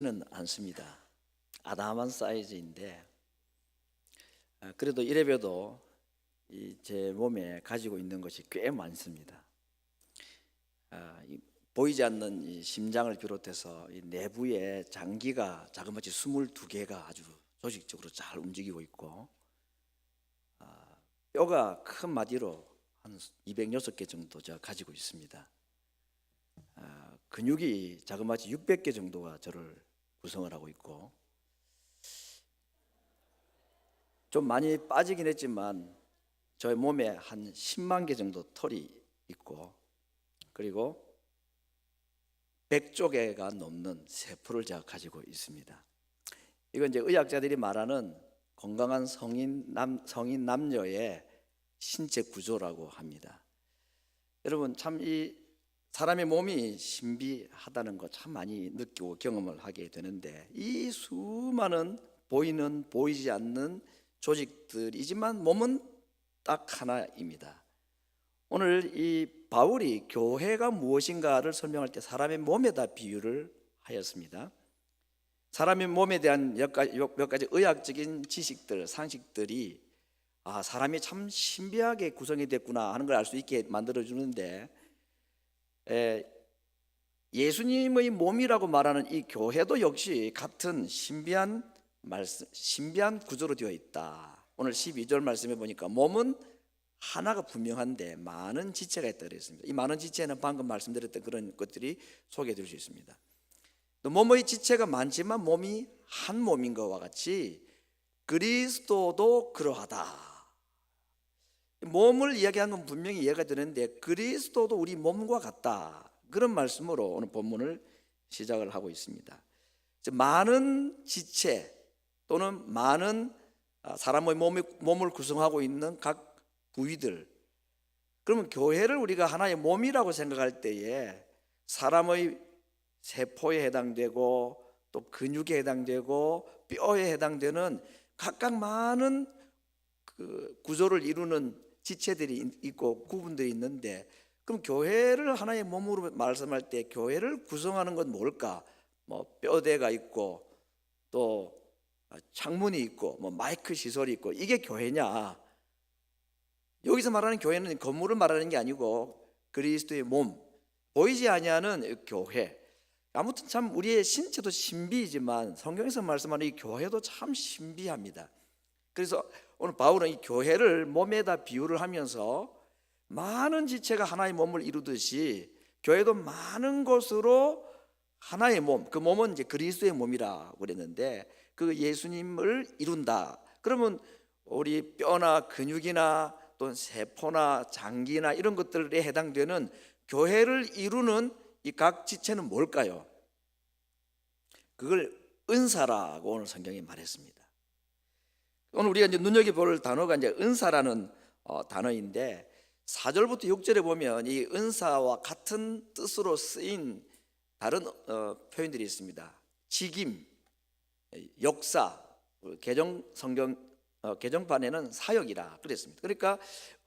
는 않습니다. 아담한 사이즈인데 그래도 이래봬도 제 몸에 가지고 있는 것이 꽤 많습니다. 보이지 않는 이 심장을 비롯해서 이 내부에 장기가 자그마치 22개가 아주 조직적으로 잘 움직이고 있고, 뼈가 큰 마디로 한 206개 정도 제가 가지고 있습니다. 근육이 자그마치 600개 정도가 저를 구성을 하고 있고, 좀 많이 빠지긴 했지만 저의 몸에 한 10만 개 정도 털이 있고, 그리고 100조개가 넘는 세포를 제가 가지고 있습니다. 이건 이제 의학자들이 말하는 건강한 성인 남녀의 신체 구조라고 합니다. 여러분, 참 이 사람의 몸이 신비하다는 거 참 많이 느끼고 경험을 하게 되는데, 이 수많은 보이는 보이지 않는 조직들이지만 몸은 딱 하나입니다. 오늘 이 바울이 교회가 무엇인가를 설명할 때 사람의 몸에다 비유를 하였습니다. 사람의 몸에 대한 몇 가지 의학적인 지식들, 상식들이 사람이 참 신비하게 구성이 됐구나 하는 걸 알 수 있게 만들어주는데, 예수님의 몸이라고 말하는 이 교회도 역시 같은 신비한 구조로 되어 있다. 오늘 12절 말씀해 보니까 몸은 하나가 분명한데 많은 지체가 있다고 했습니다. 이 많은 지체는 방금 말씀드렸던 그런 것들이 소개될 수 있습니다. 또 몸의 지체가 많지만 몸이 한 몸인 것과 같이 그리스도도 그러하다. 몸을 이야기하는 건 분명히 이해가 되는데 그리스도도 우리 몸과 같다, 그런 말씀으로 오늘 본문을 시작을 하고 있습니다. 많은 지체 또는 많은 사람의 몸을 구성하고 있는 각 부위들, 그러면 교회를 우리가 하나의 몸이라고 생각할 때에 사람의 세포에 해당되고 또 근육에 해당되고 뼈에 해당되는 각각 많은 그 구조를 이루는 지체들이 있고 구분들이 있는데, 그럼 교회를 하나의 몸으로 말씀할 때 교회를 구성하는 건 뭘까? 뼈대가 있고 또 창문이 있고 마이크 시설이 있고, 이게 교회냐? 여기서 말하는 교회는 건물을 말하는 게 아니고 그리스도의 몸, 보이지 아니하는 교회. 아무튼 참 우리의 신체도 신비이지만 성경에서 말씀하는 이 교회도 참 신비합니다. 그래서 오늘 바울은 이 교회를 몸에다 비유를 하면서 많은 지체가 하나의 몸을 이루듯이 교회도 많은 것으로 하나의 몸, 그 몸은 이제 그리스도의 몸이라고 그랬는데 그 예수님을 이룬다. 그러면 우리 뼈나 근육이나 또 세포나 장기나 이런 것들에 해당되는 교회를 이루는 이 각 지체는 뭘까요? 그걸 은사라고 오늘 성경이 말했습니다. 오늘 우리가 이제 눈여겨볼 단어가 이제 은사라는 단어인데 4절부터 6절에 보면 이 은사와 같은 뜻으로 쓰인 다른 표현들이 있습니다. 직임, 역사, 개정판에는 사역이라 그랬습니다. 그러니까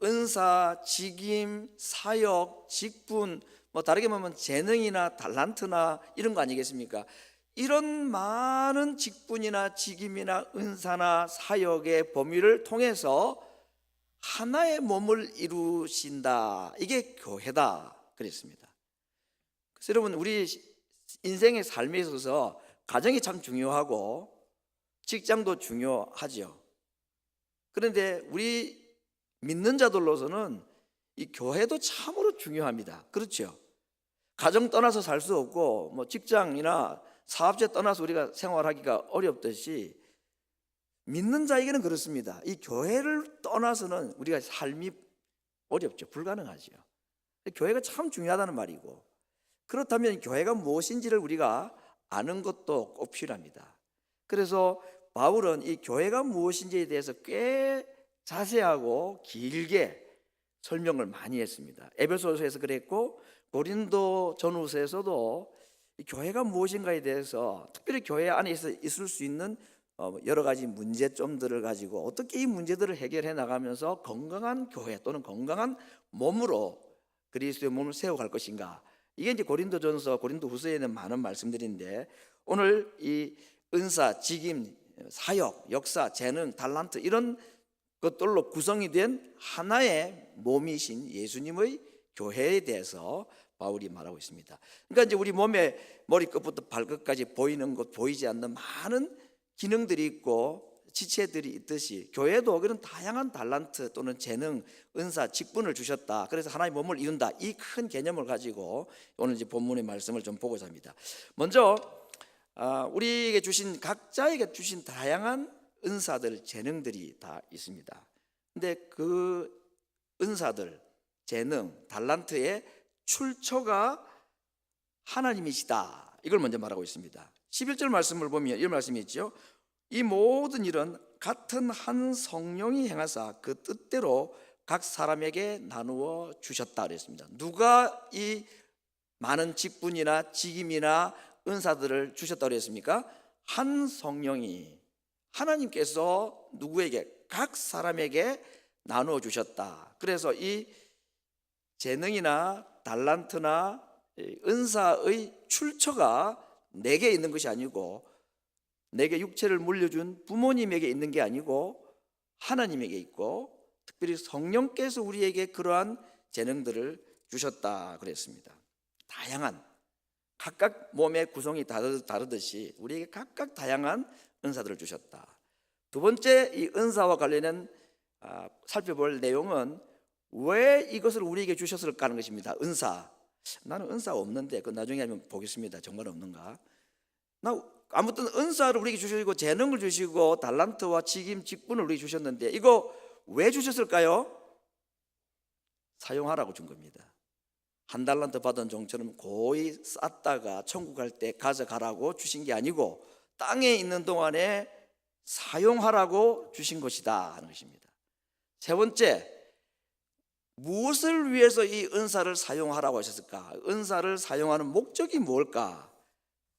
은사, 직임, 사역, 직분, 다르게 말하면 재능이나 달란트나 이런 거 아니겠습니까? 이런 많은 직분이나 직임이나 은사나 사역의 범위를 통해서 하나의 몸을 이루신다, 이게 교회다 그랬습니다. 그래서 여러분, 우리 인생의 삶에 있어서 가정이 참 중요하고 직장도 중요하죠. 그런데 우리 믿는 자들로서는 이 교회도 참으로 중요합니다. 그렇죠? 가정 떠나서 살 수 없고 직장이나 사업체 떠나서 우리가 생활하기가 어렵듯이 믿는 자에게는 그렇습니다. 이 교회를 떠나서는 우리가 삶이 어렵죠. 불가능하죠. 교회가 참 중요하다는 말이고, 그렇다면 교회가 무엇인지를 우리가 아는 것도 꼭 필요합니다. 그래서 바울은 이 교회가 무엇인지에 대해서 꽤 자세하고 길게 설명을 많이 했습니다. 에베소서에서 그랬고 고린도 전후서에서도 이 교회가 무엇인가에 대해서, 특별히 교회 안에 있을 수 있는 여러 가지 문제점들을 가지고 어떻게 이 문제들을 해결해 나가면서 건강한 교회 또는 건강한 몸으로 그리스도의 몸을 세워갈 것인가, 이게 이제 고린도전서, 고린도후서에는 많은 말씀들인데 오늘 이 은사, 직임, 사역, 역사, 재능, 달란트 이런 것들로 구성이 된 하나의 몸이신 예수님의 교회에 대해서 바울이 말하고 있습니다. 그러니까 이제 우리 몸에 머리끝부터 발끝까지 보이는 것, 보이지 않는 많은 기능들이 있고 지체들이 있듯이 교회도 그런 다양한 달란트 또는 재능, 은사, 직분을 주셨다. 그래서 하나의 몸을 이룬다. 이 큰 개념을 가지고 오늘 이제 본문의 말씀을 좀 보고자 합니다. 먼저 우리에게 주신 각자에게 주신 다양한 은사들, 재능들이 다 있습니다. 근데 그 은사들, 재능, 달란트의 출처가 하나님이시다. 이걸 먼저 말하고 있습니다. 11절 말씀을 보면 이런 말씀이 있죠. 이 모든 일은 같은 한 성령이 행하사 그 뜻대로 각 사람에게 나누어 주셨다 그랬습니다. 누가 이 많은 직분이나 직임이나 은사들을 주셨다 그랬습니까? 한 성령이, 하나님께서 누구에게, 각 사람에게 나누어 주셨다. 그래서 이 재능이나 달란트나 은사의 출처가 내게 있는 것이 아니고, 내게 육체를 물려준 부모님에게 있는 게 아니고 하나님에게 있고, 특별히 성령께서 우리에게 그러한 재능들을 주셨다 그랬습니다. 다양한, 각각 몸의 구성이 다르듯이 우리에게 각각 다양한 은사들을 주셨다. 두 번째, 이 은사와 관련된 살펴볼 내용은 왜 이것을 우리에게 주셨을까 하는 것입니다. 은사, 나는 은사가 없는데 그 나중에 한번 보겠습니다. 정말 없는가? 아무튼 은사를 우리에게 주시고 재능을 주시고 달란트와 직임, 직분을 우리에게 주셨는데 이거 왜 주셨을까요? 사용하라고 준 겁니다. 한 달란트 받은 종처럼 고이 쌓다가 천국 갈 때 가져가라고 주신 게 아니고 땅에 있는 동안에 사용하라고 주신 것이다 하는 것입니다. 세 번째, 무엇을 위해서 이 은사를 사용하라고 하셨을까? 은사를 사용하는 목적이 뭘까?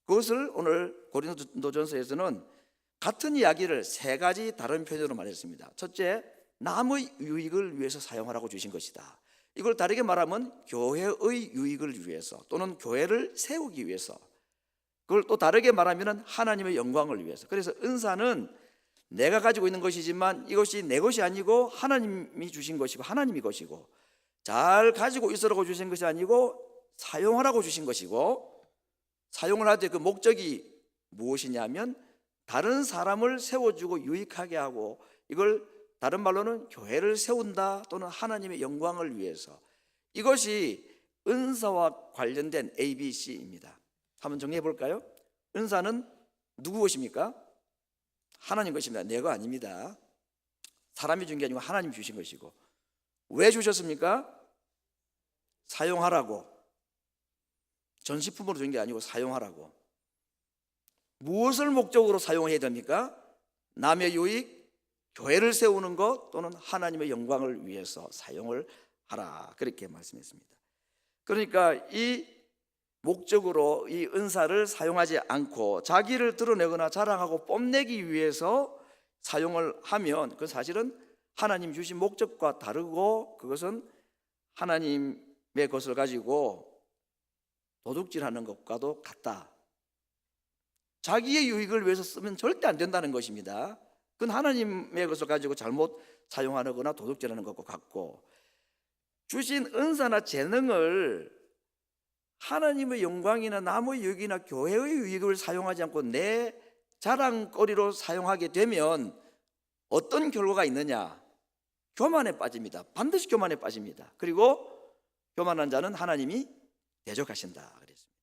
그것을 오늘 고린도전서에서는 같은 이야기를 세 가지 다른 표현으로 말했습니다. 첫째, 남의 유익을 위해서 사용하라고 주신 것이다. 이걸 다르게 말하면 교회의 유익을 위해서 또는 교회를 세우기 위해서, 그걸 또 다르게 말하면 하나님의 영광을 위해서. 그래서 은사는 내가 가지고 있는 것이지만 이것이 내 것이 아니고 하나님이 주신 것이고 하나님이 것이고, 잘 가지고 있으라고 주신 것이 아니고 사용하라고 주신 것이고, 사용을 할 때 그 목적이 무엇이냐면 다른 사람을 세워주고 유익하게 하고, 이걸 다른 말로는 교회를 세운다 또는 하나님의 영광을 위해서. 이것이 은사와 관련된 ABC입니다. 한번 정리해 볼까요? 은사는 누구 것입니까? 하나님 것입니다. 내 거 아닙니다. 사람이 준 게 아니고 하나님이 주신 것이고. 왜 주셨습니까? 사용하라고. 전시품으로 준 게 아니고 사용하라고. 무엇을 목적으로 사용해야 됩니까? 남의 유익, 교회를 세우는 것 또는 하나님의 영광을 위해서 사용을 하라, 그렇게 말씀했습니다. 그러니까 이 목적으로 이 은사를 사용하지 않고 자기를 드러내거나 자랑하고 뽐내기 위해서 사용을 하면 그 사실은 하나님 주신 목적과 다르고, 그것은 하나님의 것을 가지고 도둑질하는 것과도 같다. 자기의 유익을 위해서 쓰면 절대 안 된다는 것입니다. 그건 하나님의 것을 가지고 잘못 사용하거나 도둑질하는 것과 같고, 주신 은사나 재능을 하나님의 영광이나 남의 유익이나 교회의 유익을 사용하지 않고 내 자랑거리로 사용하게 되면 어떤 결과가 있느냐? 교만에 빠집니다. 반드시 교만에 빠집니다. 그리고 교만한 자는 하나님이 대적하신다 그랬습니다.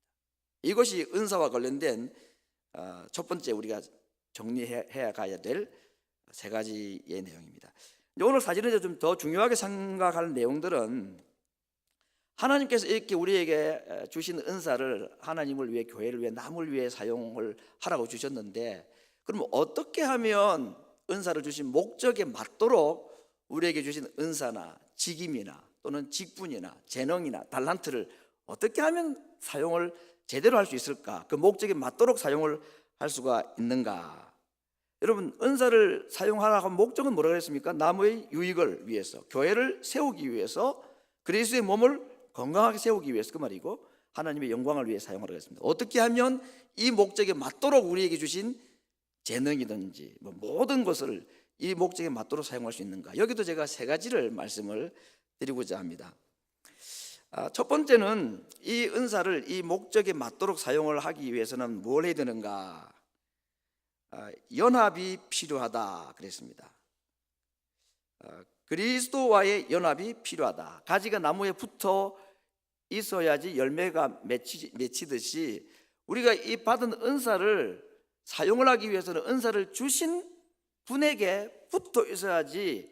이것이 은사와 관련된 첫 번째 우리가 정리해야 가야 될 세 가지의 내용입니다. 오늘 사실은 좀 더 중요하게 생각할 내용들은, 하나님께서 이렇게 우리에게 주신 은사를 하나님을 위해, 교회를 위해, 남을 위해 사용을 하라고 주셨는데, 그럼 어떻게 하면 은사를 주신 목적에 맞도록 우리에게 주신 은사나 직임이나 또는 직분이나 재능이나 달란트를 어떻게 하면 사용을 제대로 할 수 있을까? 그 목적에 맞도록 사용을 할 수가 있는가? 여러분, 은사를 사용하라고 한 목적은 뭐라고 했습니까? 남의 유익을 위해서, 교회를 세우기 위해서, 그리스도의 몸을 건강하게 세우기 위해서, 그 말이고, 하나님의 영광을 위해 사용하라고 했습니다. 어떻게 하면 이 목적에 맞도록 우리에게 주신 재능이든지 모든 것을 이 목적에 맞도록 사용할 수 있는가? 여기도 제가 세 가지를 말씀을 드리고자 합니다. 첫 번째는 이 은사를 이 목적에 맞도록 사용을 하기 위해서는 뭘 해야 되는가? 연합이 필요하다 그랬습니다. 그리스도와의 연합이 필요하다. 가지가 나무에 붙어 있어야지 열매가 맺히듯이 우리가 이 받은 은사를 사용을 하기 위해서는 은사를 주신 분에게 붙어 있어야지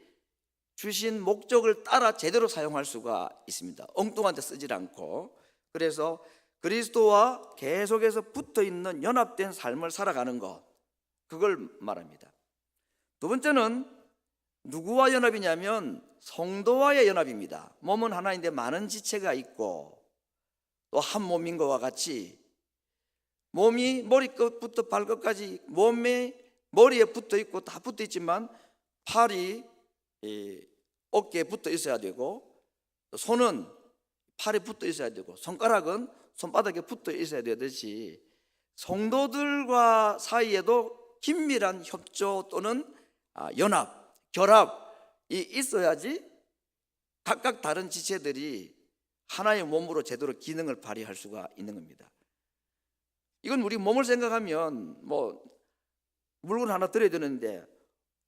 주신 목적을 따라 제대로 사용할 수가 있습니다. 엉뚱한 데 쓰질 않고. 그래서 그리스도와 계속해서 붙어 있는 연합된 삶을 살아가는 것, 그걸 말합니다. 두 번째는 누구와 연합이냐면 성도와의 연합입니다. 몸은 하나인데 많은 지체가 있고 또 한 몸인 것과 같이 몸이 머리끝부터 발끝까지 머리에 붙어 있고 다 붙어 있지만 팔이 어깨에 붙어 있어야 되고 손은 팔에 붙어 있어야 되고 손가락은 손바닥에 붙어 있어야 되듯이 성도들과 사이에도 긴밀한 협조 또는 연합, 결합이 있어야지 각각 다른 지체들이 하나의 몸으로 제대로 기능을 발휘할 수가 있는 겁니다. 이건 우리 몸을 생각하면 물건 하나 들어야 되는데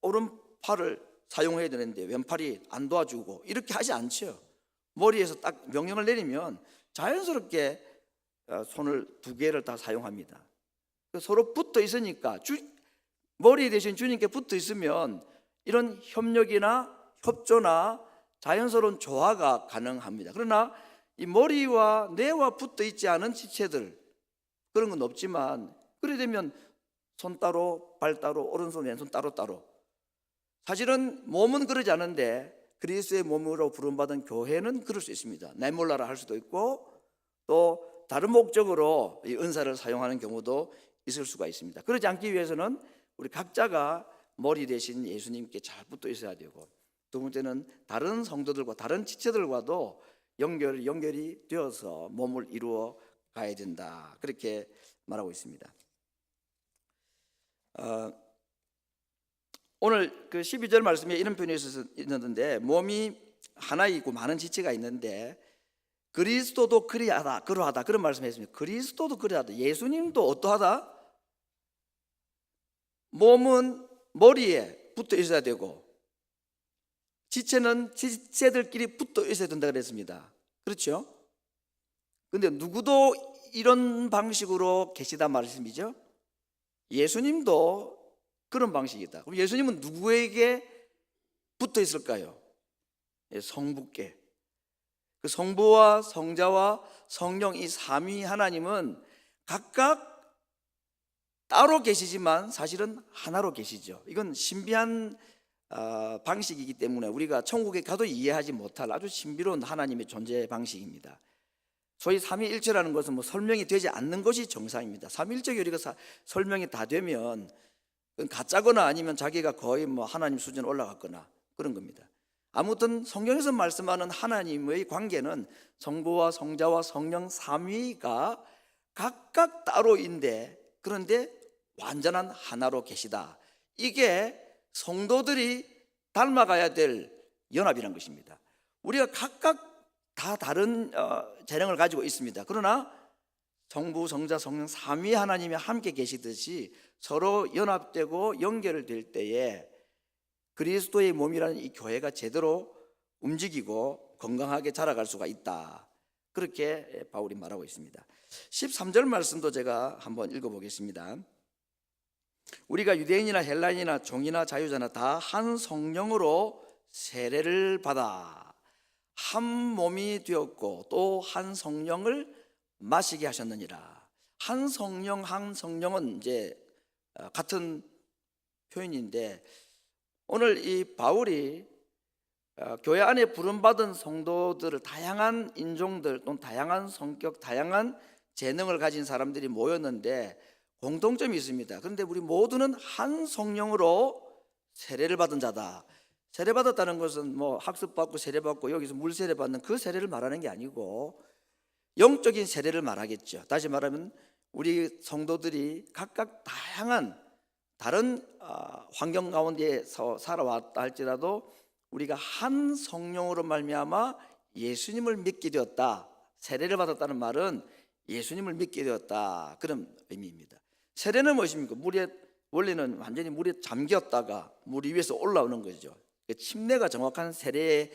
오른팔을 사용해야 되는데 왼팔이 안 도와주고 이렇게 하지 않죠. 머리에서 딱 명령을 내리면 자연스럽게 손을 두 개를 다 사용합니다. 서로 붙어 있으니까 머리 대신 주님께 붙어 있으면 이런 협력이나 협조나 자연스러운 조화가 가능합니다. 그러나 이 머리와 뇌와 붙어 있지 않은 지체들 그런 건 없지만 그래 되면 손 따로 발 따로 오른손 왼손 따로 사실은 몸은 그러지 않은데 그리스도의 몸으로 부름받은 교회는 그럴 수 있습니다. 내몰라라 할 수도 있고 또 다른 목적으로 이 은사를 사용하는 경우도 있을 수가 있습니다. 그러지 않기 위해서는 우리 각자가 머리 대신 예수님께 잘 붙어 있어야 되고 두 번째는 다른 성도들과 다른 지체들과도 연결이 되어서 몸을 이루어 가야 된다. 그렇게 말하고 있습니다. 오늘 그 12절 말씀에 이런 표현이 있었는데 몸이 하나이고 많은 지체가 있는데 그리스도도 그러하다 그런 말씀했습니다. 그리스도도 그러하다. 예수님도 어떠하다? 몸은 머리에 붙어 있어야 되고 지체는 지체들끼리 붙어 있어야 된다 그랬습니다. 그렇죠? 근데 누구도 이런 방식으로 계시단 말씀이죠? 예수님도 그런 방식이다. 그럼 예수님은 누구에게 붙어 있을까요? 성부께. 그 성부와 성자와 성령 이 삼위 하나님은 각각 따로 계시지만 사실은 하나로 계시죠. 이건 신비한 방식이기 때문에 우리가 천국에 가도 이해하지 못할 아주 신비로운 하나님의 존재 방식입니다. 소위 삼위일체라는 것은 설명이 되지 않는 것이 정상입니다. 삼위일체 교리가 설명이 다 되면 가짜거나 아니면 자기가 거의 하나님 수준 올라갔거나 그런 겁니다. 아무튼 성경에서 말씀하는 하나님의 관계는 성부와 성자와 성령 삼위가 각각 따로인데 그런데 완전한 하나로 계시다. 이게 성도들이 닮아가야 될 연합이라는 것입니다. 우리가 각각 다 다른 재능을 가지고 있습니다. 그러나 성부, 성자, 성령 삼위 하나님이 함께 계시듯이 서로 연합되고 연결될 때에 그리스도의 몸이라는 이 교회가 제대로 움직이고 건강하게 자라갈 수가 있다. 그렇게 바울이 말하고 있습니다. 13절 말씀도 제가 한번 읽어보겠습니다. 우리가 유대인이나 헬라인이나 종이나 자유자나 다 한 성령으로 세례를 받아 한 몸이 되었고 또 한 성령을 마시게 하셨느니라. 한 성령은 이제 같은 표현인데 오늘 이 바울이 교회 안에 부름받은 성도들을 다양한 인종들 또는 다양한 성격, 다양한 재능을 가진 사람들이 모였는데 공통점이 있습니다. 그런데 우리 모두는 한 성령으로 세례를 받은 자다. 세례받았다는 것은 학습받고 세례받고 여기서 물 세례받는 그 세례를 말하는 게 아니고 영적인 세례를 말하겠죠. 다시 말하면 우리 성도들이 각각 다양한 다른 환경 가운데서 살아왔다 할지라도 우리가 한 성령으로 말미암아 예수님을 믿게 되었다. 세례를 받았다는 말은 예수님을 믿게 되었다, 그런 의미입니다. 세례는 무엇입니까? 물에, 원래는 완전히 물에 잠겼다가 물 위에서 올라오는 거죠. 침례가 정확한 세례의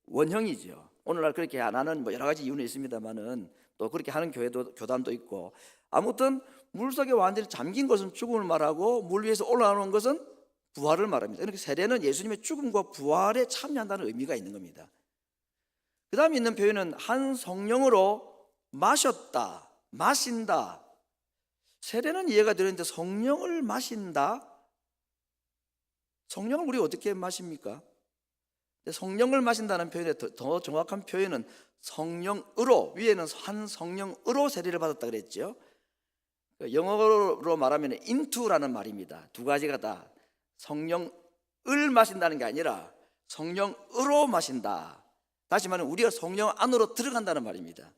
원형이죠. 오늘날 그렇게 안 하는 여러 가지 이유는 있습니다만은 또 그렇게 하는 교단도 있고, 아무튼 물속에 완전히 잠긴 것은 죽음을 말하고 물 위에서 올라오는 것은 부활을 말합니다. 그러니까 세례는 예수님의 죽음과 부활에 참여한다는 의미가 있는 겁니다. 그 다음에 있는 표현은 한 성령으로 마셨다, 마신다. 세례는 이해가 되는데 성령을 마신다? 성령을 우리 어떻게 마십니까? 성령을 마신다는 표현의 더 정확한 표현은 성령으로, 위에는 한 성령으로 세례를 받았다 그랬죠. 영어로 말하면 into라는 말입니다. 두 가지가 다 성령을 마신다는 게 아니라 성령으로 마신다. 다시 말하면 우리가 성령 안으로 들어간다는 말입니다.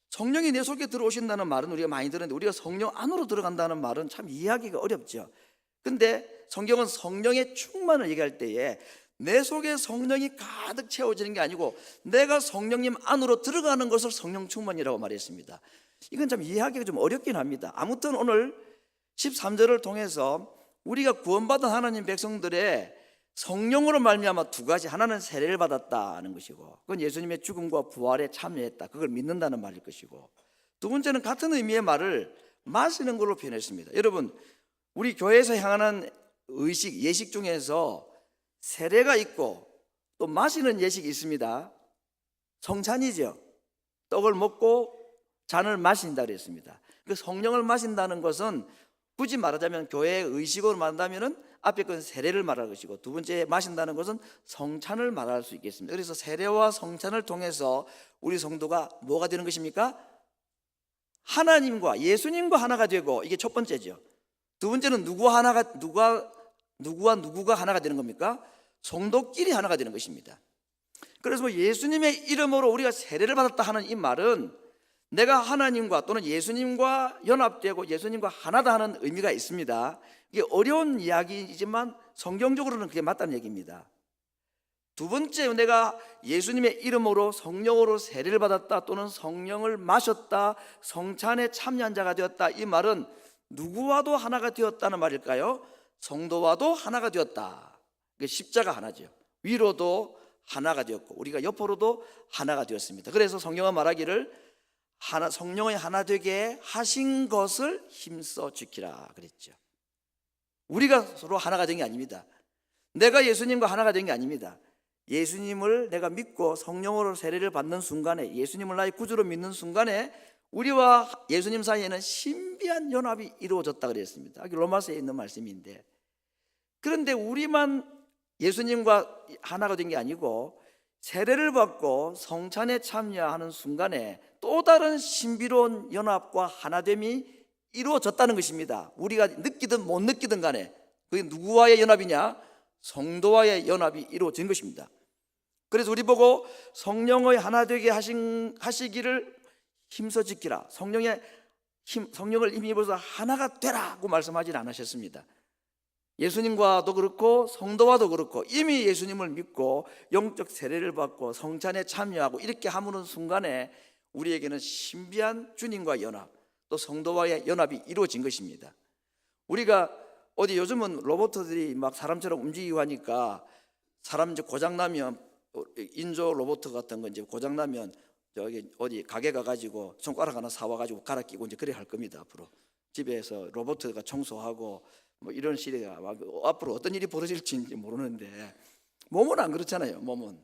성령이 내 속에 들어오신다는 말은 우리가 많이 들었는데, 우리가 성령 안으로 들어간다는 말은 참 이해하기가 어렵죠. 근데 성경은 성령의 충만을 얘기할 때에 내 속에 성령이 가득 채워지는 게 아니고 내가 성령님 안으로 들어가는 것을 성령 충만이라고 말했습니다. 이건 참 이해하기가 좀 어렵긴 합니다. 아무튼 오늘 13절을 통해서 우리가 구원받은 하나님 백성들의 성령으로 말미암아 두 가지, 하나는 세례를 받았다는 것이고 그건 예수님의 죽음과 부활에 참여했다, 그걸 믿는다는 말일 것이고, 두 번째는 같은 의미의 말을 마시는 걸로 표현했습니다. 여러분, 우리 교회에서 향하는 의식, 예식 중에서 세례가 있고 또 마시는 예식이 있습니다. 성찬이죠. 떡을 먹고 잔을 마신다 그랬습니다. 그 성령을 마신다는 것은 굳이 말하자면 교회의 의식으로 말한다면 앞에 건 세례를 말할 것이고, 두 번째 마신다는 것은 성찬을 말할 수 있겠습니다. 그래서 세례와 성찬을 통해서 우리 성도가 뭐가 되는 것입니까? 하나님과 예수님과 하나가 되고, 이게 첫 번째죠. 두 번째는 누구와 누구가 하나가 되는 겁니까? 성도끼리 하나가 되는 것입니다. 그래서 예수님의 이름으로 우리가 세례를 받았다 하는 이 말은 내가 하나님과 또는 예수님과 연합되고 예수님과 하나다 하는 의미가 있습니다. 이게 어려운 이야기이지만 성경적으로는 그게 맞다는 얘기입니다. 두 번째, 내가 예수님의 이름으로 성령으로 세례를 받았다 또는 성령을 마셨다, 성찬에 참여한 자가 되었다, 이 말은 누구와도 하나가 되었다는 말일까요? 성도와도 하나가 되었다. 십자가 하나죠. 위로도 하나가 되었고 우리가 옆으로도 하나가 되었습니다. 그래서 성경은 말하기를 성령의 하나 되게 하신 것을 힘써 지키라 그랬죠. 우리가 서로 하나가 된 게 아닙니다. 내가 예수님과 하나가 된 게 아닙니다. 예수님을 내가 믿고 성령으로 세례를 받는 순간에, 예수님을 나의 구주로 믿는 순간에 우리와 예수님 사이에는 신비한 연합이 이루어졌다 그랬습니다. 로마서에 있는 말씀인데, 그런데 우리만 예수님과 하나가 된 게 아니고 세례를 받고 성찬에 참여하는 순간에 또 다른 신비로운 연합과 하나됨이 이루어졌다는 것입니다. 우리가 느끼든 못 느끼든 간에 그게 누구와의 연합이냐? 성도와의 연합이 이루어진 것입니다. 그래서 우리 보고 성령의 하나 되게 하시기를 힘써 지키라, 성령을 힘입어서 하나가 되라고 말씀하지는 않으셨습니다. 예수님과도 그렇고 성도와도 그렇고 이미 예수님을 믿고 영적 세례를 받고 성찬에 참여하고 이렇게 하는 순간에 우리에게는 신비한 주님과 연합, 또 성도와의 연합이 이루어진 것입니다. 우리가 어디 요즘은 로봇들이 막 사람처럼 움직이고 하니까 사람 이제 고장나면 인조 로봇 같은 거 이제 고장나면 저기 어디 가게 가가지고 손가락 하나 사와가지고 갈아 끼고 이제 그래 할 겁니다. 앞으로 집에서 로봇가 청소하고 뭐 이런 시대가 앞으로 어떤 일이 벌어질지 모르는데, 몸은 안 그렇잖아요. 몸은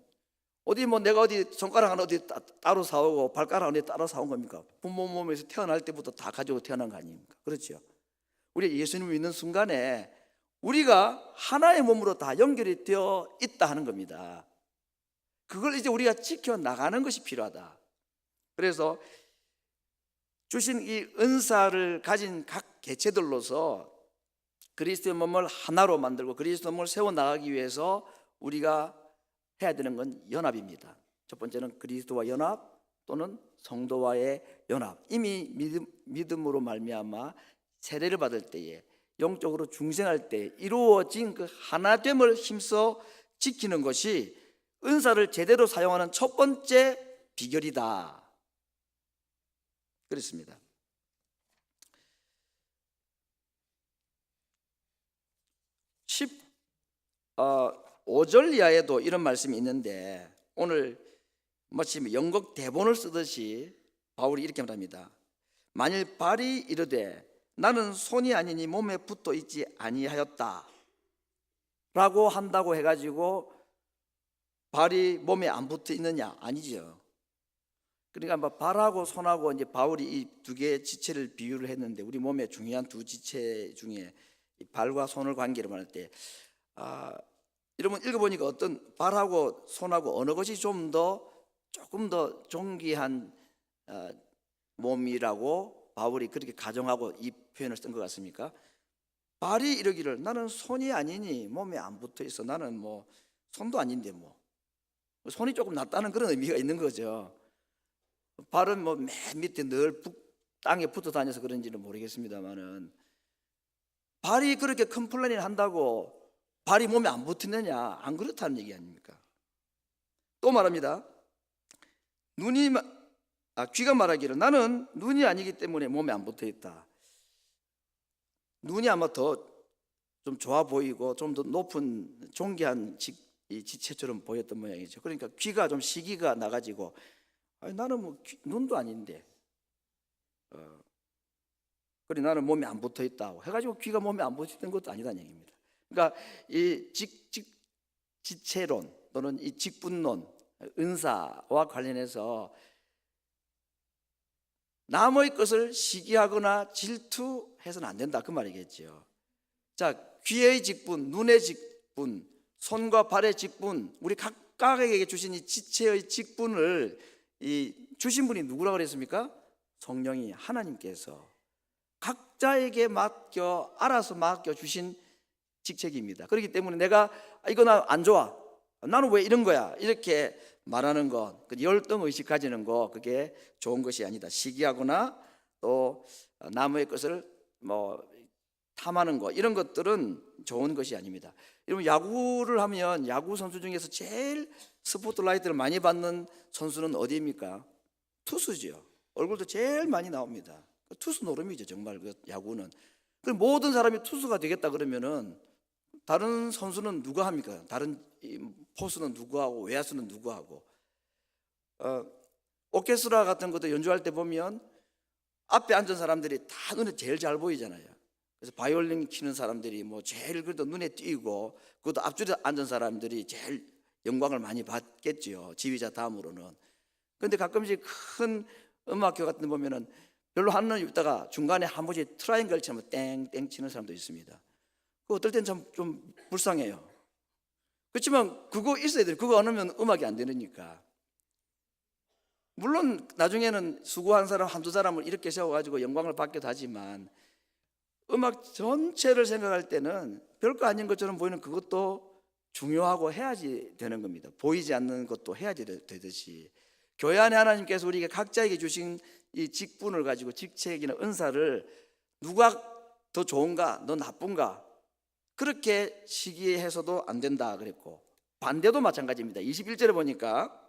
어디 뭐 내가 어디 손가락 하나 어디 따로 사오고 발가락 하나 따로 사온 겁니까? 부모 몸에서 태어날 때부터 다 가지고 태어난 거 아닙니까? 그렇죠. 우리 예수님을 믿는 순간에 우리가 하나의 몸으로 다 연결이 되어 있다 하는 겁니다. 그걸 이제 우리가 지켜나가는 것이 필요하다. 그래서 주신 이 은사를 가진 각 개체들로서 그리스도의 몸을 하나로 만들고 그리스도의 몸을 세워나가기 위해서 우리가 해야 되는 건 연합입니다. 첫 번째는 그리스도와 연합, 또는 성도와의 연합, 이미 믿음으로 말미암아 세례를 받을 때에 영적으로 중생할 때 이루어진 그 하나됨을 힘써 지키는 것이 은사를 제대로 사용하는 첫 번째 비결이다. 그렇습니다. 15절 이하에도 이런 말씀이 있는데 오늘 마치 연극 대본을 쓰듯이 바울이 이렇게 말합니다. 만일 발이 이르되 나는 손이 아니니 몸에 붙어 있지 아니하였다 라고 한다고 해가지고 발이 몸에 안 붙어 있느냐? 아니죠. 그러니까 뭐 발하고 손하고 이제 바울이 이 두 개의 지체를 비유를 했는데 우리 몸의 중요한 두 지체 중에 발과 손을 관계를 말할 때 여러분 읽어보니까 어떤 발하고 손하고 어느 것이 조금 더 존귀한 몸이라고 바울이 그렇게 가정하고 이 표현을 쓴 것 같습니까? 발이 이러기를 나는 손이 아니니 몸에 안 붙어 있어. 나는 뭐 손도 아닌데 뭐 손이 조금 낫다는 그런 의미가 있는 거죠. 발은 뭐 맨 밑에 늘 땅에 붙어 다녀서 그런지는 모르겠습니다만은 발이 그렇게 컴플레인을 한다고 발이 몸에 안 붙느냐? 안 그렇다는 얘기 아닙니까? 또 말합니다. 귀가 말하기를 나는 눈이 아니기 때문에 몸에 안 붙어 있다. 눈이 아마 더 좀 좋아 보이고 좀 더 높은 존귀한 지체처럼 보였던 모양이죠. 그러니까 귀가 좀 시기가 나가지고 나는 뭐 눈도 아닌데 그래 나는 몸에 안 붙어 있다고 해가지고 귀가 몸에 안 붙어 있는 것도 아니다는 얘기입니다. 그러니까 이 지체론 또는 이 직분론, 은사와 관련해서 남의 것을 시기하거나 질투해서는 안 된다 그 말이겠죠. 자, 귀의 직분, 눈의 직분, 손과 발의 직분, 우리 각각에게 주신 이 지체의 직분을 주신 분이 누구라고 그랬습니까? 성령이 하나님께서 각자에게 알아서 맡겨 주신 직책입니다. 그렇기 때문에 내가 이거 나 안 좋아, 나는 왜 이런 거야 이렇게 말하는 것, 열등의식 가지는 거 그게 좋은 것이 아니다. 시기하거나 또 남의 것을 뭐 탐하는 거 이런 것들은 좋은 것이 아닙니다. 여러분 야구를 하면 야구 선수 중에서 제일 스포트라이트를 많이 받는 선수는 어디입니까? 투수죠. 얼굴도 제일 많이 나옵니다. 투수 노름이죠 정말 그 야구는. 그럼 모든 사람이 투수가 되겠다 그러면은 다른 선수는 누가 합니까? 다른 포수는 누구 하고 외야수는 누구 하고 오케스트라 같은 것도 연주할 때 보면 앞에 앉은 사람들이 다 눈에 제일 잘 보이잖아요. 그래서 바이올린 치는 사람들이 뭐 제일 그래도 눈에 띄고 그것도 앞줄에 앉은 사람들이 제일 영광을 많이 받겠죠. 지휘자 다음으로는. 그런데 가끔씩 큰 음악회 같은 데 보면은 별로 하는 일 있다가 중간에 한 번씩 트라이앵글 치면 땡땡 치는 사람도 있습니다. 그 어떨 땐 좀 불쌍해요. 그렇지만 그거 있어야 돼요. 그거 안 하면 음악이 안 되니까. 물론 나중에는 수고한 사람 한두 사람을 이렇게 세워가지고 영광을 받기도 하지만 음악 전체를 생각할 때는 별거 아닌 것처럼 보이는 그것도 중요하고 해야지 되는 겁니다. 보이지 않는 것도 해야지 되듯이 교회 안에 하나님께서 우리에게 각자에게 주신 이 직분을 가지고 직책이나 은사를 누가 더 좋은가 너 나쁜가 그렇게 시기해서도 안 된다 그랬고 반대도 마찬가지입니다. 21절에 보니까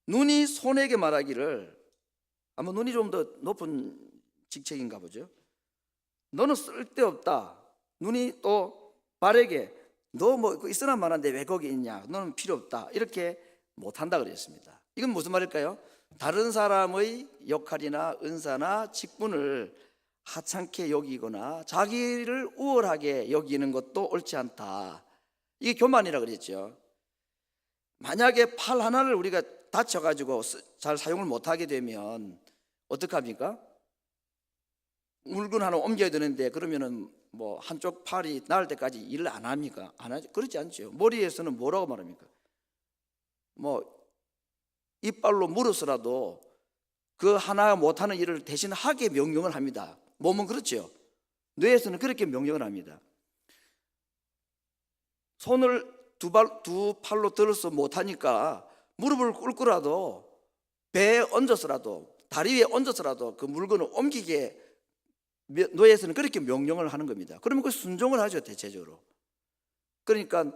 눈이 손에게 말하기를 아마 눈이 좀 더 높은 직책인가 보죠. 너는 쓸데없다. 눈이 또 발에게 너 뭐 있으나 마나인데 왜 거기 있냐? 너는 필요 없다. 이렇게 못한다 그랬습니다. 이건 무슨 말일까요? 다른 사람의 역할이나 은사나 직분을 하찮게 여기거나 자기를 우월하게 여기는 것도 옳지 않다. 이게 교만이라 그랬죠. 만약에 팔 하나를 우리가 다쳐가지고 잘 사용을 못하게 되면 어떡합니까? 물건 하나 옮겨야 되는데 그러면은 뭐 한쪽 팔이 나을 때까지 일을 안 합니까? 안 하죠. 그렇지 않죠. 머리에서는 뭐라고 말합니까? 뭐 이빨로 물어서라도 그 하나 못하는 일을 대신 하게 명령을 합니다. 몸은 그렇죠. 뇌에서는 그렇게 명령을 합니다. 손을 두 팔로 들어서 못하니까 무릎을 꿇고라도 배에 얹어서라도, 다리 위에 얹어서라도 그 물건을 옮기게 노예에서는 그렇게 명령을 하는 겁니다. 그러면 그 순종을 하죠, 대체적으로. 그러니까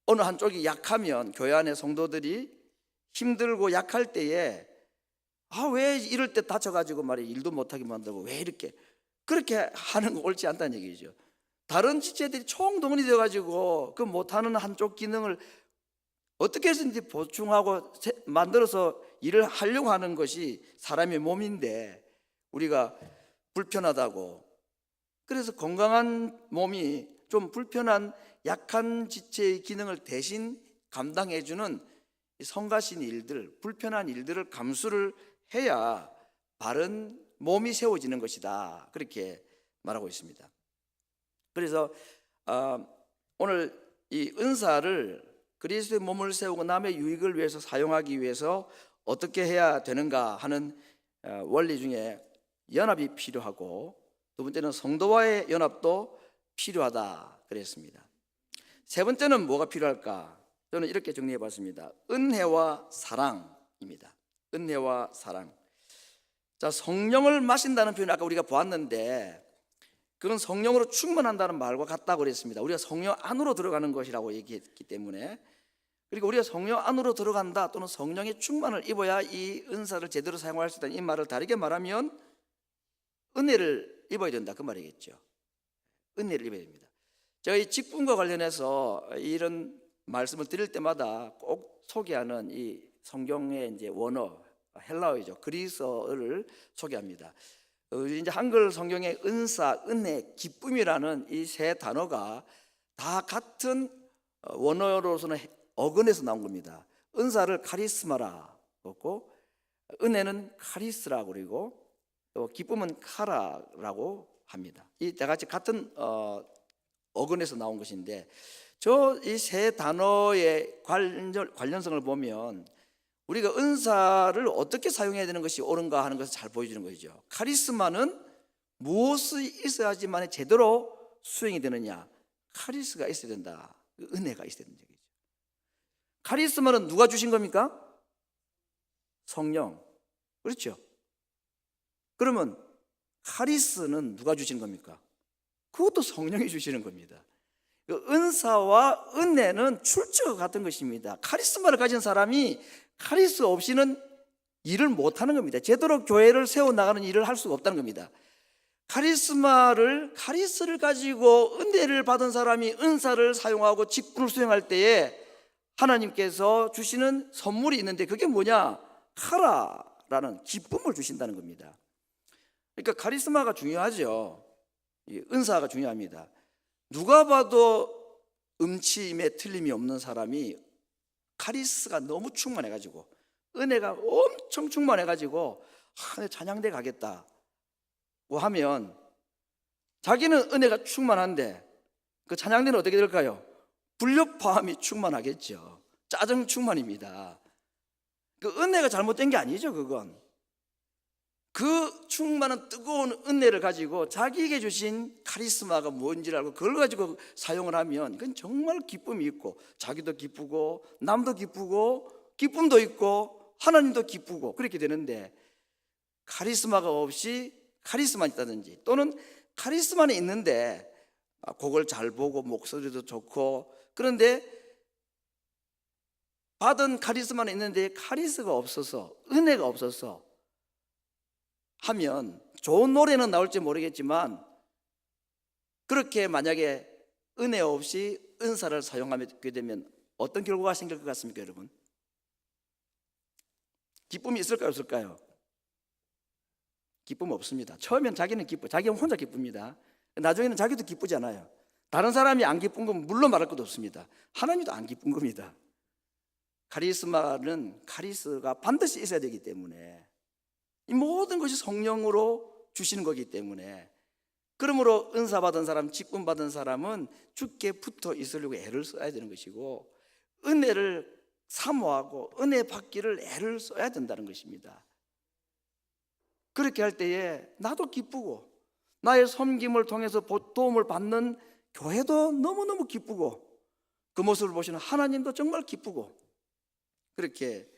어느 한쪽이 약하면 교회 안에 성도들이 힘들고 약할 때에 왜 이럴 때 다쳐가지고 말이야 일도 못하게 만들고 왜 이렇게 그렇게 하는 거 옳지 않다는 얘기죠. 다른 지체들이 총동원이 돼가지고 그 못하는 한쪽 기능을 어떻게 해서든지 보충하고 만들어서 일을 하려고 하는 것이 사람의 몸인데, 우리가 불편하다고, 그래서 건강한 몸이 좀 불편한 약한 지체의 기능을 대신 감당해주는 성가신 일들, 불편한 일들을 감수를 해야 바른 몸이 세워지는 것이다, 그렇게 말하고 있습니다. 그래서 오늘 이 은사를 그리스도의 몸을 세우고 남의 유익을 위해서 사용하기 위해서 어떻게 해야 되는가 하는 원리 중에 연합이 필요하고, 두 번째는 성도와의 연합도 필요하다 그랬습니다. 세 번째는 뭐가 필요할까? 저는 이렇게 정리해 봤습니다. 은혜와 사랑입니다. 은혜와 사랑. 자, 성령을 마신다는 표현 아까 우리가 보았는데, 그건 성령으로 충만한다는 말과 같다고 그랬습니다. 우리가 성령 안으로 들어가는 것이라고 얘기했기 때문에, 그리고 우리가 성령 안으로 들어간다 또는 성령의 충만을 입어야 이 은사를 제대로 사용할 수 있다는 이 말을 다르게 말하면 은혜를 입어야 된다, 그 말이겠죠. 은혜를 입어야 됩니다. 제가 이 직분과 관련해서 이런 말씀을 드릴 때마다 꼭 소개하는 이 성경의 이제 원어, 헬라어이죠. 그리스어를 소개합니다. 이제 한글 성경의 은사, 은혜, 기쁨이라는 이 세 단어가 다 같은 원어로서는 어근에서 나온 겁니다. 은사를 카리스마라 그러고, 은혜는 카리스라고 그러고, 또 기쁨은 카라라고 합니다. 이 다 같이 같은 어근에서 나온 것인데, 저 이 세 단어의 관련성을 보면 우리가 은사를 어떻게 사용해야 되는 것이 옳은가 하는 것을 잘 보여주는 것이죠. 카리스마는 무엇이 있어야지만 제대로 수행이 되느냐? 카리스가 있어야 된다. 은혜가 있어야 된다. 카리스마는 누가 주신 겁니까? 성령. 그렇죠? 그러면 카리스는 누가 주신 겁니까? 그것도 성령이 주시는 겁니다. 은사와 은혜는 출처가 같은 것입니다. 카리스마를 가진 사람이 카리스 없이는 일을 못하는 겁니다. 제대로 교회를 세워나가는 일을 할 수가 없다는 겁니다. 카리스를 가지고 은혜를 받은 사람이 은사를 사용하고 직분을 수행할 때에 하나님께서 주시는 선물이 있는데, 그게 뭐냐? 카라라는 기쁨을 주신다는 겁니다. 그러니까 카리스마가 중요하죠. 은사가 중요합니다. 누가 봐도 음침에 틀림이 없는 사람이 카리스가 너무 충만해가지고, 은혜가 엄청 충만해가지고 찬양대 가겠다고 하면, 자기는 은혜가 충만한데 그 찬양대는 어떻게 될까요? 불협화음이 충만하겠죠. 짜증 충만입니다. 그 은혜가 잘못된 게 아니죠. 그건 그 충만한 뜨거운 은혜를 가지고 자기에게 주신 카리스마가 뭔지를 알고 그걸 가지고 사용을 하면 그건 정말 기쁨이 있고, 자기도 기쁘고 남도 기쁘고 기쁨도 있고 하나님도 기쁘고 그렇게 되는데, 카리스마가 없이 카리스마 있다든지, 또는 카리스마는 있는데 곡을 잘 보고 목소리도 좋고, 그런데 받은 카리스마는 있는데 카리스가 없어서, 은혜가 없어서 하면 좋은 노래는 나올지 모르겠지만, 그렇게 만약에 은혜 없이 은사를 사용하게 되면 어떤 결과가 생길 것 같습니까, 여러분? 기쁨이 있을까요, 없을까요? 기쁨 없습니다. 처음엔 자기는 기뻐, 자기는 혼자 기쁩니다. 나중에는 자기도 기쁘지 않아요. 다른 사람이 안 기쁜 건 물론 말할 것도 없습니다. 하나님도 안 기쁜 겁니다. 카리스마는 카리스가 반드시 있어야 되기 때문에, 이 모든 것이 성령으로 주시는 거기 때문에, 그러므로 은사 받은 사람, 직분 받은 사람은 주께 붙어 있으려고 애를 써야 되는 것이고, 은혜를 사모하고 은혜 받기를 애를 써야 된다는 것입니다. 그렇게 할 때에 나도 기쁘고, 나의 섬김을 통해서 도움을 받는 교회도 너무너무 기쁘고, 그 모습을 보시는 하나님도 정말 기쁘고, 그렇게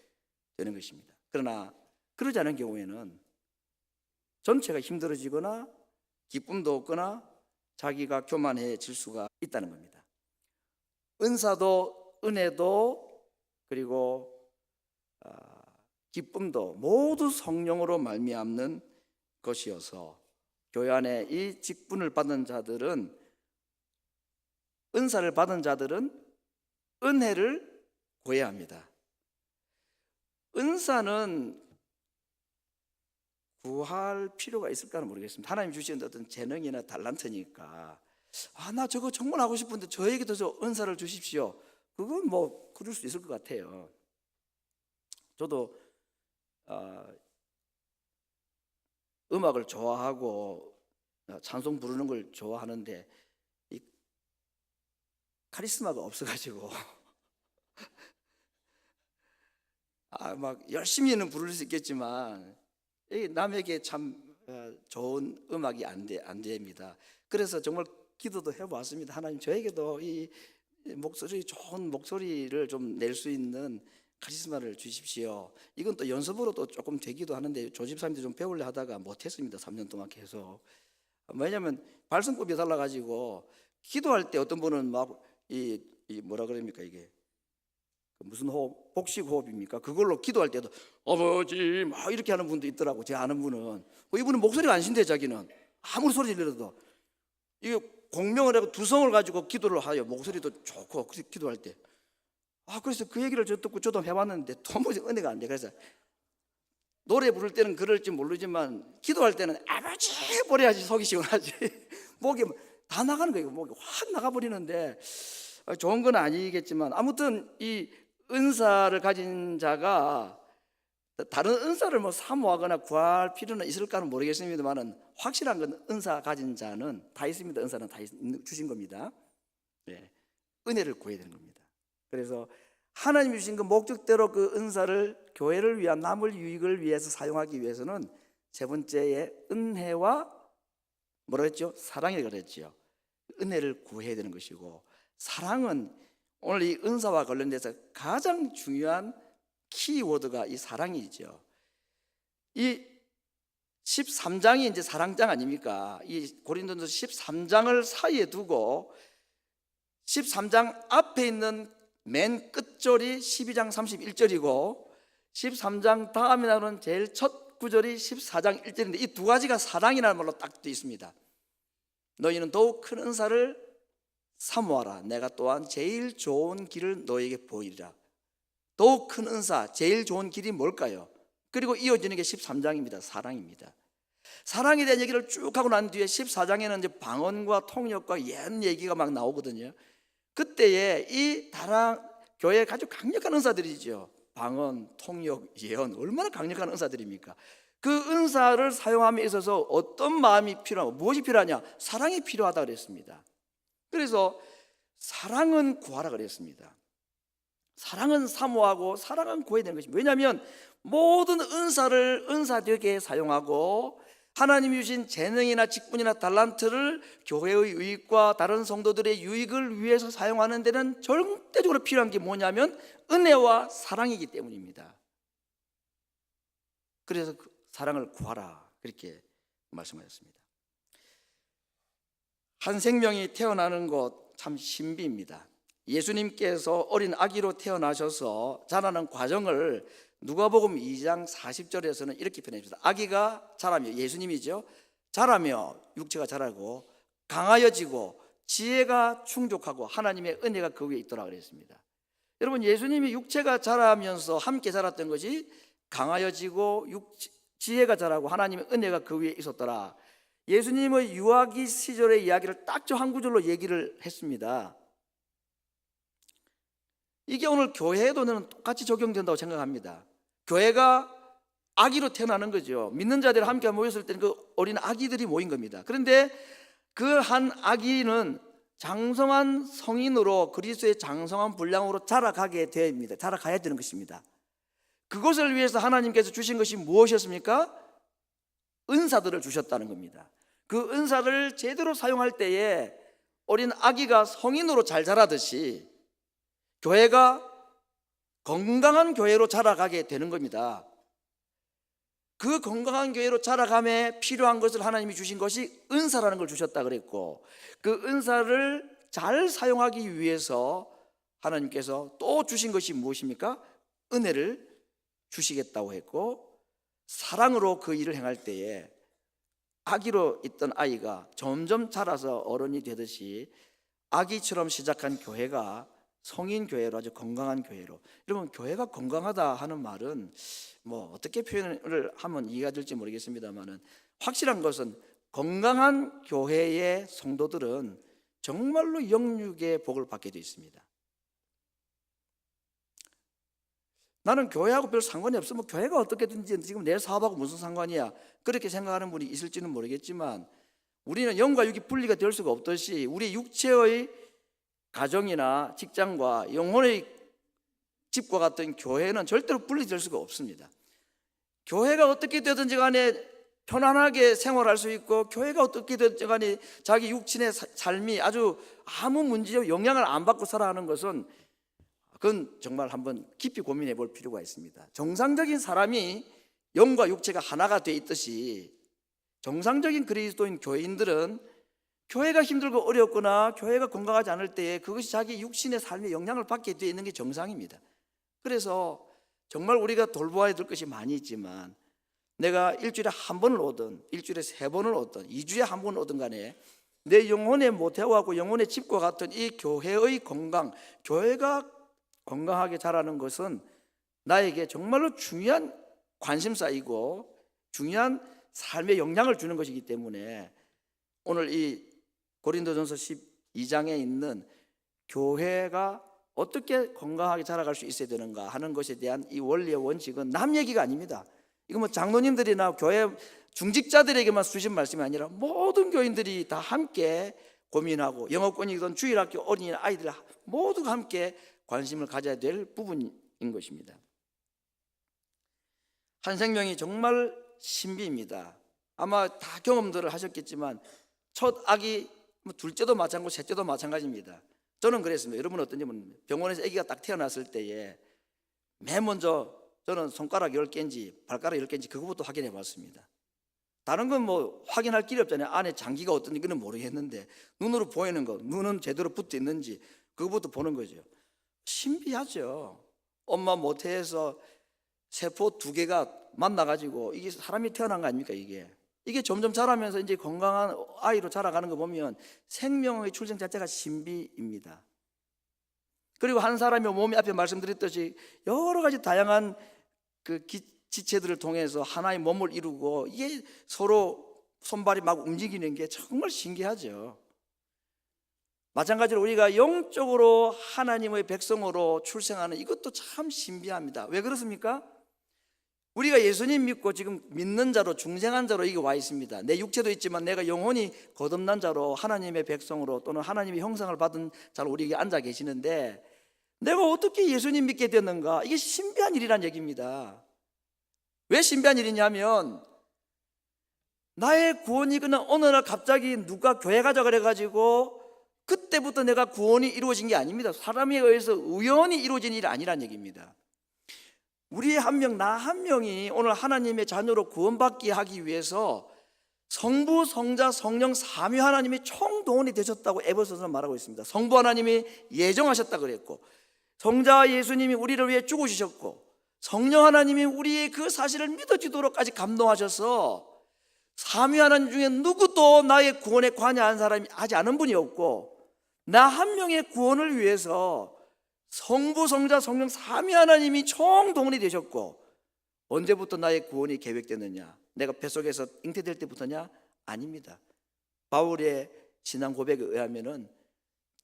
되는 것입니다. 그러나 그러지 않은 경우에는 전체가 힘들어지거나 기쁨도 없거나 자기가 교만해질 수가 있다는 겁니다. 은사도 은혜도 그리고 기쁨도 모두 성령으로 말미암는 것이어서 교회 안에 이 직분을 받은 자들은, 은사를 받은 자들은 은혜를 구해야 합니다. 은사는 구할 필요가 있을까는 모르겠습니다. 하나님 주신 어떤 재능이나 달란트니까 나 저거 정말 하고 싶은데 저에게도 저 은사를 주십시오. 그건 뭐 그럴 수 있을 것 같아요. 저도 음악을 좋아하고 찬송 부르는 걸 좋아하는데 이 카리스마가 없어가지고 막 열심히는 부를 수 있겠지만 남에게 참 좋은 음악이 안 됩니다. 그래서 정말 기도도 해봤습니다. 하나님 저에게도 이 목소리 좋은 목소리를 좀 낼 수 있는 카리스마를 주십시오. 이건 또 연습으로 또 조금 되기도 하는데 조집사님들 좀 배우려 하다가 못했습니다. 3년 동안 계속. 왜냐하면 발성법이 달라가지고 기도할 때 어떤 분은 막 이 뭐라 그럽니까 이게 무슨 호흡, 복식 호흡입니까? 그걸로 기도할 때도 아버지 막 이렇게 하는 분도 있더라고. 제가 아는 분은 이분은 목소리가 안 신대. 자기는 아무리 소리 질러도 이게 공명을 하고 두성을 가지고 기도를 하여 목소리도 좋고 그렇게 기도할 때 그래서 그 얘기를 듣고 저도 해봤는데 도무지 은혜가 안 돼. 그래서 노래 부를 때는 그럴지 모르지만 기도할 때는 아버지 보내야지 속이 시원하지. 목이 다 나가는 거예요. 목이 확 나가버리는데 좋은 건 아니겠지만 아무튼 이 은사를 가진 자가 다른 은사를 뭐 사모하거나 구할 필요는 있을까는 모르겠습니다만은 확실한 건 은사 가진 자는 다 있습니다. 은사는 다 주신 겁니다. 네. 은혜를 구해야 되는 겁니다. 그래서 하나님이 주신 그 목적대로 그 은사를 교회를 위한 남을 유익을 위해서 사용하기 위해서는 세 번째에 은혜와 뭐라 했죠? 사랑이라고 그랬죠. 은혜를 구해야 되는 것이고, 사랑은 오늘 이 은사와 관련돼서 가장 중요한 키워드가 이 사랑이죠. 이 13장이 이제 사랑장 아닙니까? 이 고린도전서 13장을 사이에 두고 13장 앞에 있는 맨 끝절이 12장 31절이고 13장 다음에 나오는 제일 첫 구절이 14장 1절인데 이 두 가지가 사랑이라는 말로 딱 되어 있습니다. 너희는 더욱 큰 은사를 사모하라. 내가 또한 제일 좋은 길을 너에게 보이리라. 더욱 큰 은사, 제일 좋은 길이 뭘까요? 그리고 이어지는 게 13장입니다. 사랑입니다. 사랑에 대한 얘기를 쭉 하고 난 뒤에 14장에는 이제 방언과 통역과 예언 얘기가 막 나오거든요. 그때에 이 교회에 아주 강력한 은사들이죠. 방언, 통역, 예언, 얼마나 강력한 은사들입니까? 그 은사를 사용함에 있어서 어떤 마음이 필요하고 무엇이 필요하냐? 사랑이 필요하다 그랬습니다. 그래서 사랑은 구하라 그랬습니다. 사랑은 사모하고 사랑은 구해야 되는 것입니다. 왜냐하면 모든 은사를 은사되게 사용하고 하나님이 주신 재능이나 직분이나 달란트를 교회의 유익과 다른 성도들의 유익을 위해서 사용하는 데는 절대적으로 필요한 게 뭐냐면 은혜와 사랑이기 때문입니다. 그래서 그 사랑을 구하라 그렇게 말씀하셨습니다. 한 생명이 태어나는 것 참 신비입니다. 예수님께서 어린 아기로 태어나셔서 자라는 과정을 누가복음 2장 40절에서는 이렇게 표현합니다. 아기가 자라며, 예수님이죠, 자라며 육체가 자라고 강하여지고 지혜가 충족하고 하나님의 은혜가 그 위에 있더라 그랬습니다. 여러분, 예수님이 육체가 자라면서 함께 자랐던 것이 강하여지고 지혜가 자라고 하나님의 은혜가 그 위에 있었더라. 예수님의 유아기 시절의 이야기를 딱 저 한 구절로 얘기를 했습니다. 이게 오늘 교회에도 저는 똑같이 적용된다고 생각합니다. 교회가 아기로 태어나는 거죠. 믿는 자들이 함께 모였을 때는 그 어린 아기들이 모인 겁니다. 그런데 그 한 아기는 장성한 성인으로 그리스도의 장성한 분량으로 자라가게 됩니다. 자라가야 되는 것입니다. 그것을 위해서 하나님께서 주신 것이 무엇이었습니까? 은사들을 주셨다는 겁니다. 그 은사를 제대로 사용할 때에 어린 아기가 성인으로 잘 자라듯이 교회가 건강한 교회로 자라가게 되는 겁니다. 그 건강한 교회로 자라감에 필요한 것을 하나님이 주신 것이 은사라는 걸 주셨다 그랬고, 그 은사를 잘 사용하기 위해서 하나님께서 또 주신 것이 무엇입니까? 은혜를 주시겠다고 했고, 사랑으로 그 일을 행할 때에 아기로 있던 아이가 점점 자라서 어른이 되듯이 아기처럼 시작한 교회가 성인 교회로, 아주 건강한 교회로. 여러분, 교회가 건강하다 하는 말은 뭐 어떻게 표현을 하면 이해가 될지 모르겠습니다만은, 확실한 것은 건강한 교회의 성도들은 정말로 영육의 복을 받게 되어 있습니다. 나는 교회하고 별 상관이 없어, 뭐 교회가 어떻게든지 지금 내 사업하고 무슨 상관이야, 그렇게 생각하는 분이 있을지는 모르겠지만, 우리는 영과 육이 분리가 될 수가 없듯이 우리 육체의 가정이나 직장과 영혼의 집과 같은 교회는 절대로 분리될 수가 없습니다. 교회가 어떻게 되든지 간에 편안하게 생활할 수 있고, 교회가 어떻게 되든지 간에 자기 육신의 삶이 아주 아무 문제요 영향을 안 받고 살아가는 것은, 그건 정말 한번 깊이 고민해 볼 필요가 있습니다. 정상적인 사람이 영과 육체가 하나가 돼 있듯이, 정상적인 그리스도인 교회인들은 교회가 힘들고 어렵거나 교회가 건강하지 않을 때에 그것이 자기 육신의 삶에 영향을 받게 되어 있는 게 정상입니다. 그래서 정말 우리가 돌보아야 될 것이 많이 있지만, 내가 일주일에 한 번을 오든 일주일에 세 번을 오든 2주에 한 번을 오든 간에 내 영혼의 모태하고 영혼의 집과 같은 이 교회의 건강, 교회가 건강하게 자라는 것은 나에게 정말로 중요한 관심사이고 중요한 삶에 영향을 주는 것이기 때문에, 오늘 이 고린도전서 12장에 있는 교회가 어떻게 건강하게 자라갈 수 있어야 되는가 하는 것에 대한 이 원리의 원칙은 남 얘기가 아닙니다. 이거 뭐 장로님들이나 교회 중직자들에게만 주신 말씀이 아니라 모든 교인들이 다 함께 고민하고, 영어권이든 주일학교 어린이 아이들 모두가 함께 관심을 가져야 될 부분인 것입니다. 한 생명이 정말 신비입니다. 아마 다 경험들을 하셨겠지만, 첫 아기, 둘째도 마찬가지고 셋째도 마찬가지입니다. 저는 그랬습니다. 여러분 어떤지 모르겠는데, 병원에서 아기가 딱 태어났을 때에 맨 먼저 저는 손가락 10개인지 발가락 10개인지 그거부터 확인해 봤습니다. 다른 건 뭐 확인할 길이 없잖아요. 안에 장기가 어떤지 그는 모르겠는데, 눈으로 보이는 거, 눈은 제대로 붙어 있는지 그거부터 보는 거죠. 신비하죠. 엄마 모태에서 세포 2개가 만나가지고 이게 사람이 태어난 거 아닙니까? 이게 점점 자라면서 이제 건강한 아이로 자라가는 거 보면 생명의 출생 자체가 신비입니다. 그리고 한 사람의 몸이 앞에 말씀드렸듯이 여러 가지 다양한 그 지체들을 통해서 하나의 몸을 이루고, 이게 서로 손발이 막 움직이는 게 정말 신기하죠. 마찬가지로 우리가 영적으로 하나님의 백성으로 출생하는 이것도 참 신비합니다. 왜 그렇습니까? 우리가 예수님 믿고 지금 믿는 자로, 중생한 자로 이게 와 있습니다. 내 육체도 있지만 내가 영혼이 거듭난 자로 하나님의 백성으로 또는 하나님의 형상을 받은 자로 우리에게 앉아 계시는데, 내가 어떻게 예수님 믿게 됐는가? 이게 신비한 일이란 얘기입니다. 왜 신비한 일이냐면, 나의 구원이 그냥 어느 날 갑자기 누가 교회 가자 그래가지고 그때부터 내가 구원이 이루어진 게 아닙니다. 사람에 의해서 우연히 이루어진 일이 아니란 얘기입니다. 우리 한 명, 나 한 명이 오늘 하나님의 자녀로 구원받게 하기 위해서 성부, 성자, 성령 삼위 하나님이 총동원이 되셨다고 에베소서는 말하고 있습니다. 성부 하나님이 예정하셨다 그랬고, 성자 예수님이 우리를 위해 죽으셨고, 성령 하나님이 우리의 그 사실을 믿어지도록까지 감동하셔서 삼위 하나님 중에 누구도 나의 구원에 관여한 사람이 하지 않은 분이 없고, 나 한 명의 구원을 위해서 성부, 성자, 성령 삼위 하나님이 총동원이 되셨고, 언제부터 나의 구원이 계획됐느냐? 내가 뱃속에서 잉태될 때부터냐? 아닙니다. 바울의 신앙 고백에 의하면은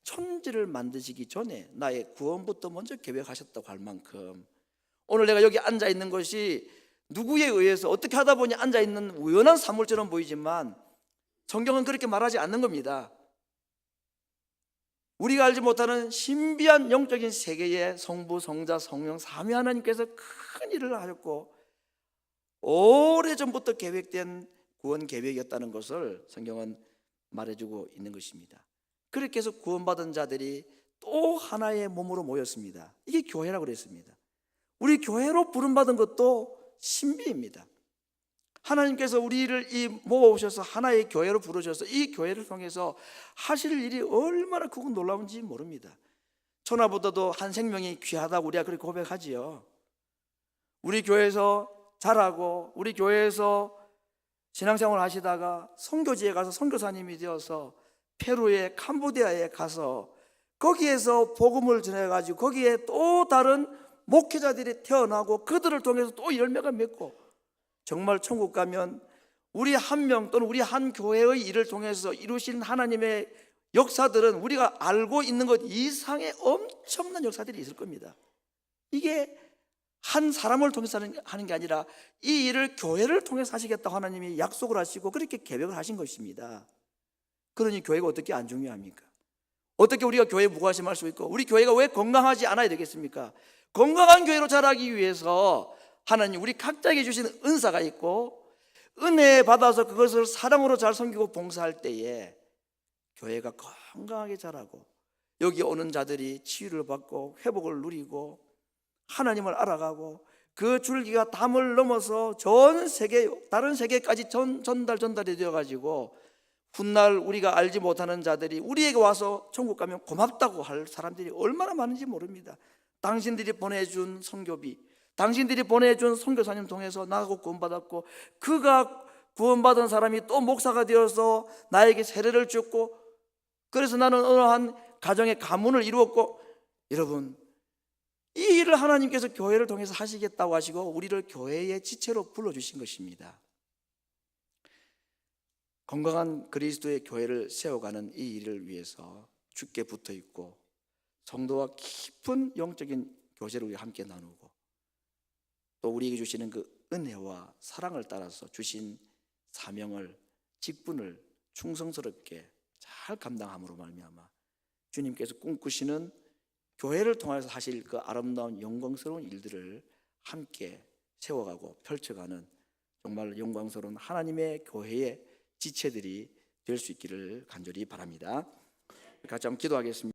천지를 만드시기 전에 나의 구원부터 먼저 계획하셨다고 할 만큼, 오늘 내가 여기 앉아 있는 것이 누구에 의해서 어떻게 하다 보니 앉아 있는 우연한 사물처럼 보이지만, 성경은 그렇게 말하지 않는 겁니다. 우리가 알지 못하는 신비한 영적인 세계에 성부, 성자, 성령 삼위 하나님께서 큰 일을 하셨고, 오래전부터 계획된 구원 계획이었다는 것을 성경은 말해주고 있는 것입니다. 그렇게 해서 구원받은 자들이 또 하나의 몸으로 모였습니다. 이게 교회라고 그랬습니다. 우리 교회로 부름받은 것도 신비입니다. 하나님께서 우리를 모아오셔서 하나의 교회로 부르셔서 이 교회를 통해서 하실 일이 얼마나 크고 놀라운지 모릅니다. 천하보다도 한 생명이 귀하다고 우리가 그렇게 고백하지요. 우리 교회에서 자라고 우리 교회에서 신앙생활 하시다가 선교지에 가서 선교사님이 되어서 페루에 캄보디아에 가서 거기에서 복음을 전해가지고 거기에 또 다른 목회자들이 태어나고 그들을 통해서 또 열매가 맺고, 정말 천국 가면 우리 한 명 또는 우리 한 교회의 일을 통해서 이루신 하나님의 역사들은 우리가 알고 있는 것 이상의 엄청난 역사들이 있을 겁니다. 이게 한 사람을 통해서 하는 게 아니라 이 일을 교회를 통해서 하시겠다고 하나님이 약속을 하시고 그렇게 계획을 하신 것입니다. 그러니 교회가 어떻게 안 중요합니까? 어떻게 우리가 교회에 무관심할 수 있고 우리 교회가 왜 건강하지 않아야 되겠습니까? 건강한 교회로 자라기 위해서 하나님 우리 각자에게 주시는 은사가 있고 은혜 받아서 그것을 사랑으로 잘 섬기고 봉사할 때에 교회가 건강하게 자라고 여기 오는 자들이 치유를 받고 회복을 누리고 하나님을 알아가고 그 줄기가 담을 넘어서 전 세계 다른 세계까지 전달이 되어가지고 훗날 우리가 알지 못하는 자들이 우리에게 와서 천국 가면 고맙다고 할 사람들이 얼마나 많은지 모릅니다. 당신들이 보내준 선교비, 당신들이 보내준 선교사님 통해서 나하고 구원받았고 그가 구원받은 사람이 또 목사가 되어서 나에게 세례를 줬고 그래서 나는 어느 한 가정의 가문을 이루었고, 여러분 이 일을 하나님께서 교회를 통해서 하시겠다고 하시고 우리를 교회의 지체로 불러주신 것입니다. 건강한 그리스도의 교회를 세워가는 이 일을 위해서 주께 붙어있고 성도와 깊은 영적인 교제를 우리가 함께 나누고 또 우리에게 주시는 그 은혜와 사랑을 따라서 주신 사명을 직분을 충성스럽게 잘 감당함으로 말미암아 주님께서 꿈꾸시는 교회를 통해서 하실 그 아름다운 영광스러운 일들을 함께 세워가고 펼쳐가는 정말 영광스러운 하나님의 교회의 지체들이 될 수 있기를 간절히 바랍니다. 같이 한번 기도하겠습니다.